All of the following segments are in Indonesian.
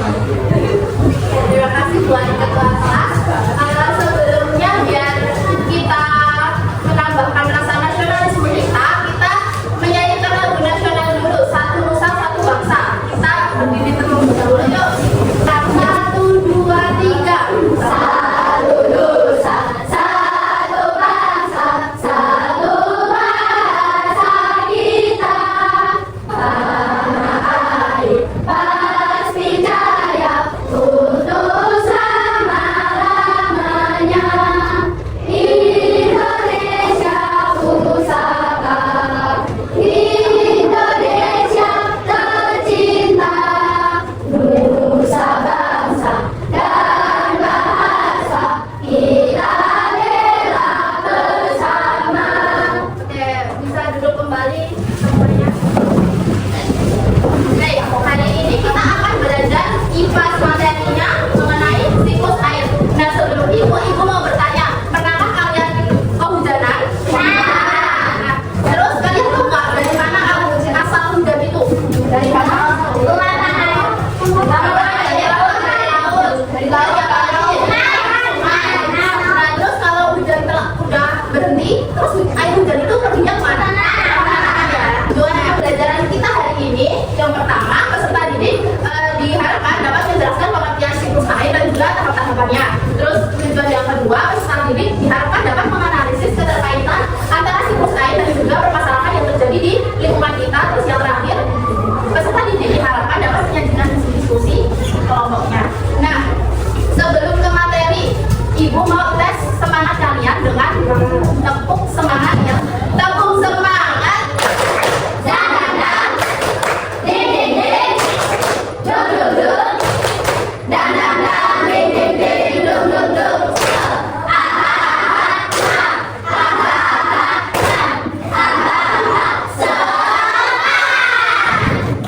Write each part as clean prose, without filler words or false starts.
Terima kasih buat ketua kelas. Sebelumnya biar kita menambahkan rasa nasionalisme kita menyanyikan lagu nasional dulu. Satu Nusa Satu Bangsa. Kita berdiri terlebih dahulu yuk. 1, 2, 3. Satu Nusa, satu bangsa, satu bahasa kita. Tanah air pasti jaya untuk selama-lamanya. Indonesia pusaka, Indonesia tercinta, nusa bangsa dan bahasa kita bela bersama. Oke, bisa duduk kembali semuanya. Baik, hari ini kita akan belajar IPA materinya mengenai siklus air. Nah, sebelum ibu mau bertanya, pernahkah kalian kehujanan? Nah, terus kalian tahu nggak dari mana asal hujan itu? Dari mana? Dari laut ya Pak? Nah, terus kalau hujan udah berhenti, terus air hujan itu perginya kemana? Tujuan pembelajaran kita hari ini, yang pertama, peserta didik diharapkan dapat menjelaskan pengertian siklus air dan juga tahap-tahapannya. Terus tujuan yang kedua, peserta didik diharapkan dapat menganalisis keterkaitan antara siklus air dan juga permasalahan yang terjadi di lingkungan kita. Terus yang terakhir, peserta didik diharapkan dapat menyajikan diskusi kelompoknya. Nah, sebelum ke materi, ibu mau tes semangat kalian dengan tepuk semangat ya. Tepuk semangat. Dan ding ding ding, dung dung dung. Dan ding ding ding, dung dung dung.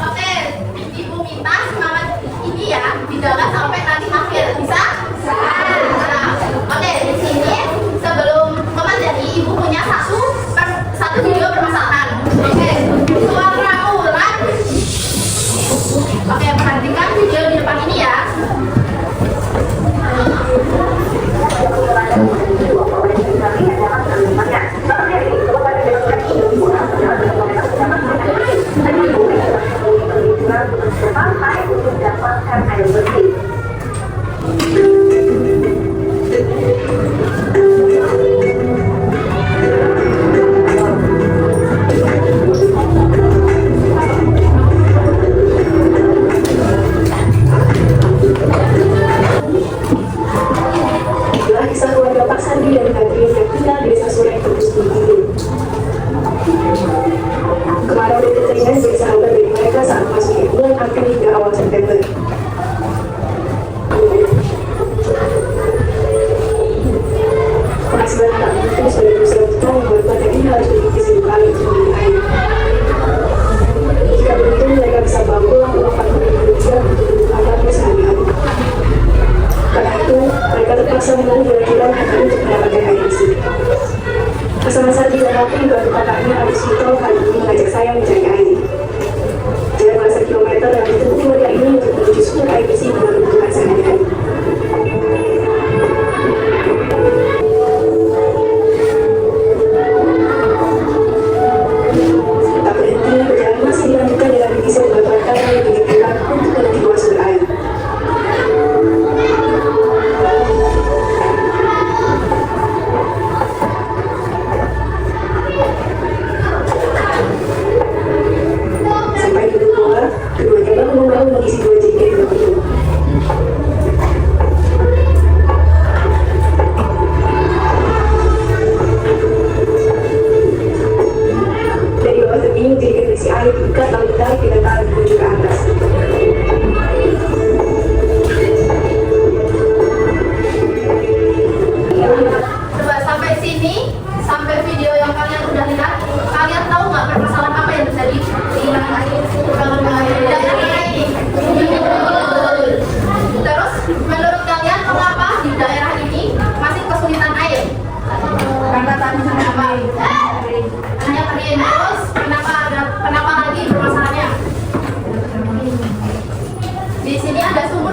Oke, ibu minta semangat ini ya dijaga sampai nanti akhir, bisa? Oke, di sini sebelum ke materi, ibu punya satu video permasalahan. Oke, suara ulang. Oke, perhatikan video di depan ini ya. Untuk mendapatkan air bersih. Itulah kisah keluarga Pak Sandi dan Katrin yang tinggal di desa Sureng, Kudus Tinggi. Kemarin detik teringat jadi sahabat dari mereka saat masuk bulan April hingga awal September.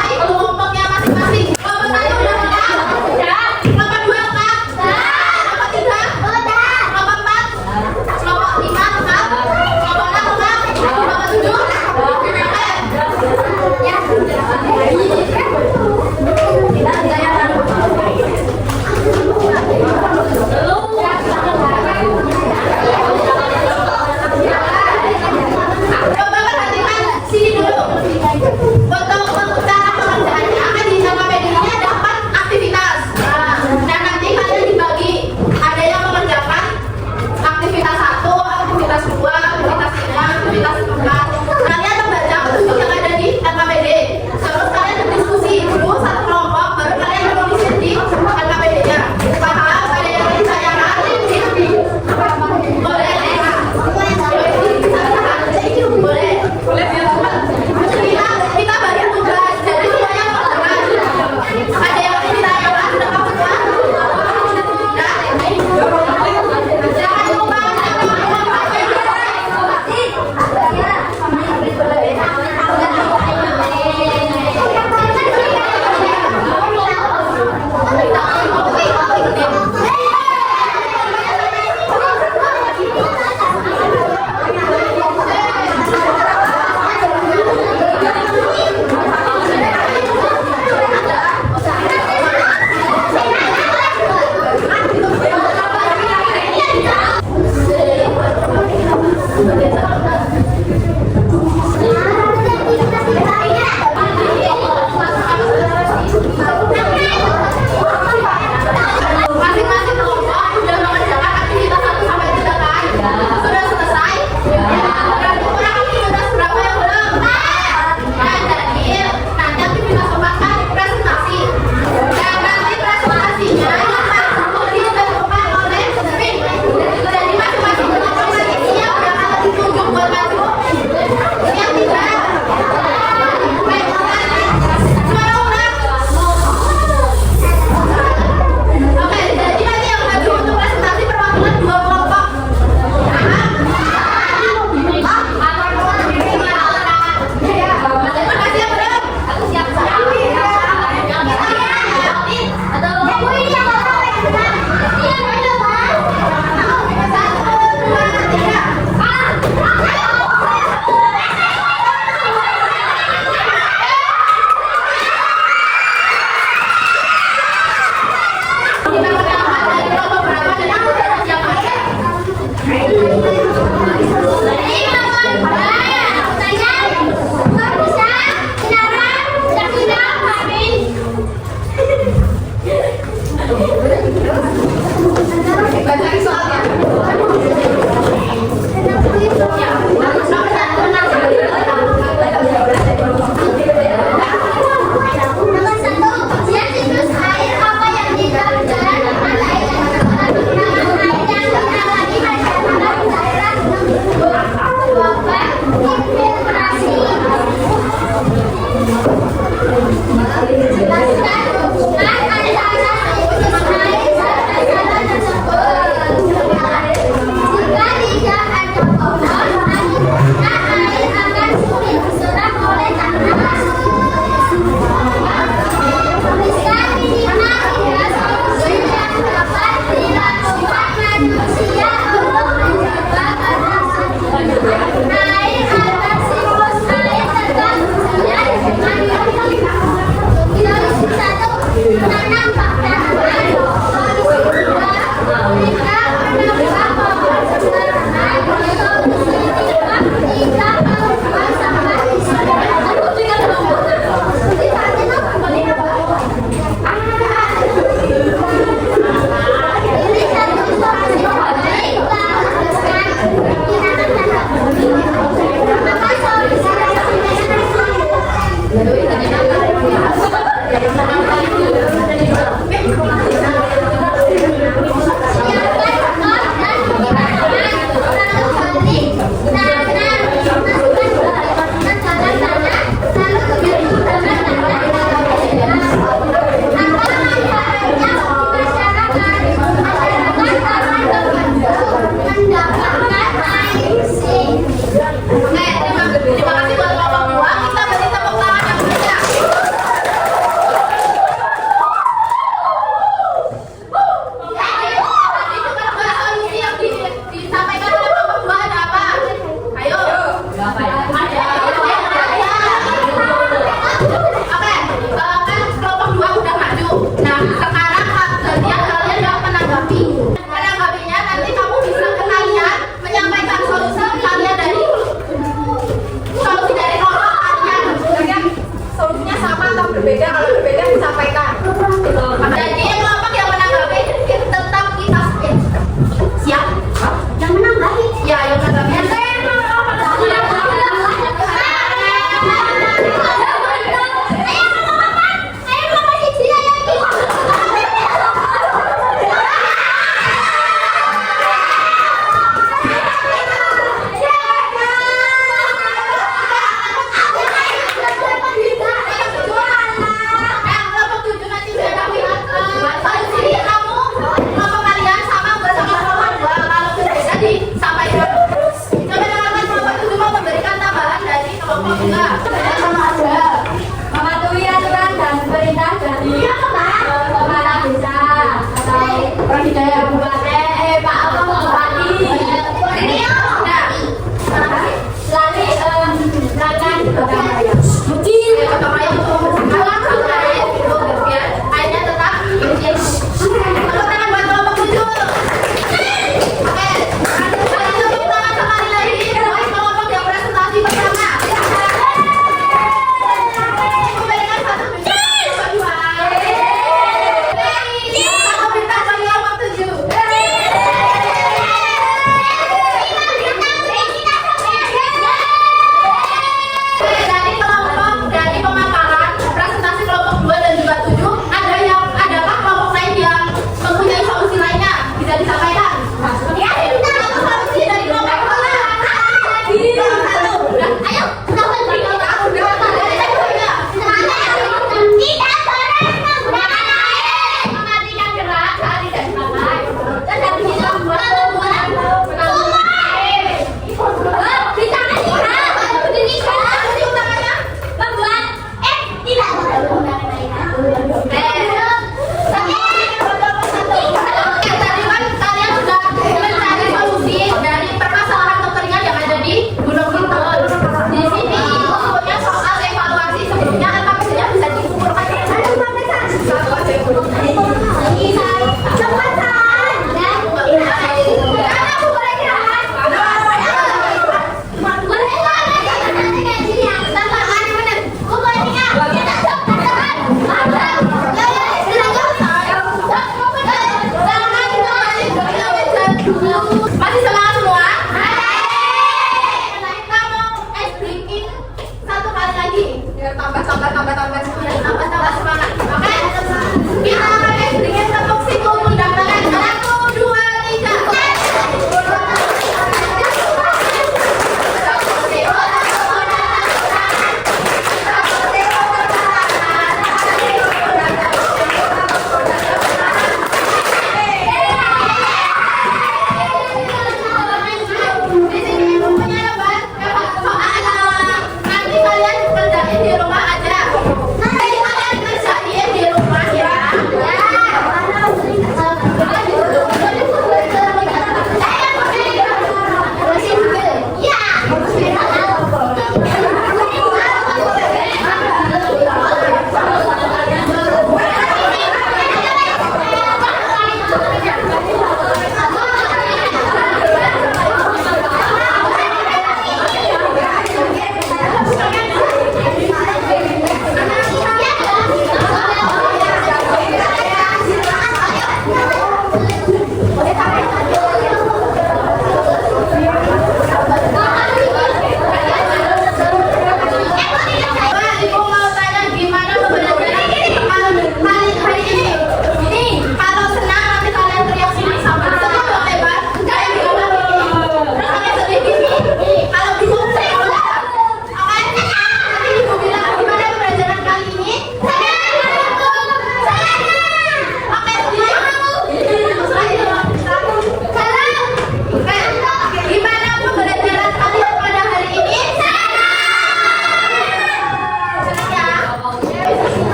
mulai kelompoknya masing-masing.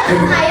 Saya